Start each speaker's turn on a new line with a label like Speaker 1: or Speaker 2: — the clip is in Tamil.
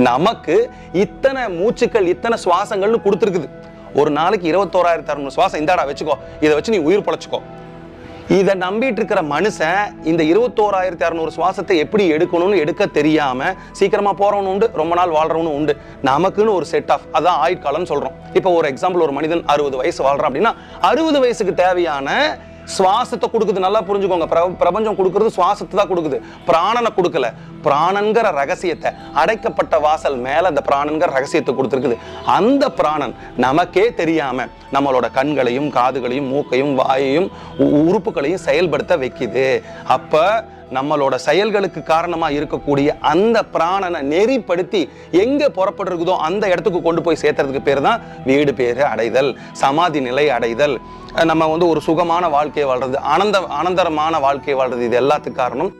Speaker 1: நமக்கு இத்தனை மூச்சுக்கள், இத்தனை சுவாசங்கள்னு கொடுத்துருக்குது. ஒரு நாளைக்கு 21,600 சுவாசம் இந்தாடா வச்சுக்கோ, இதை வச்சு நீ உயிர் பொழைச்சுக்கோ. இதை நம்பிட்டு இருக்கிற மனுஷன் இந்த 21,600 சுவாசத்தை எப்படி எடுக்கணும்னு எடுக்க தெரியாம சீக்கிரமா போறவனு உண்டு, ரொம்ப நாள் வாழ்றவனு உண்டு. நமக்குன்னு ஒரு செட் ஆஃப், அதான் ஆயுட்காலம்னு சொல்றோம். இப்போ ஒரு எக்ஸாம்பிள், ஒரு மனிதன் 60 வயசு வாழ்றான் அப்படின்னா 60 வயசுக்கு தேவையான சுவாசத்தை கொடுக்குது. நல்லா புரிஞ்சுக்கோங்க, பிரபஞ்சம் கொடுக்கறது சுவாசத்தை தான் கொடுக்குது, பிராணனை கொடுக்கல. பிராணன்கிற ரகசியத்தை, அடைக்கப்பட்ட வாசல் மேல அந்த பிராணன்கிற ரகசியத்தை கொடுத்துருக்குது. அந்த பிராணன் நமக்கே தெரியாம நம்மளோட கண்களையும், காதுகளையும், மூக்கையும், வாயையும், உறுப்புகளையும் செயல்படுத்த வைக்குது. அப்ப நம்மளோட செயல்களுக்கு காரணமா இருக்கக்கூடிய அந்த பிராணனை நெறிப்படுத்தி எங்க புறப்படுறதோ அந்த இடத்துக்கு கொண்டு போய் சேர்த்துறதுக்கு பேர் தான் வீடு பேரு அடைதல், சமாதி நிலை அடைதல். நம்ம ஒரு சுகமான வாழ்க்கையை வாழ்றது, ஆனந்தரமான வாழ்க்கையை வாழ்றது. இது எல்லாத்துக்கும் காரணம்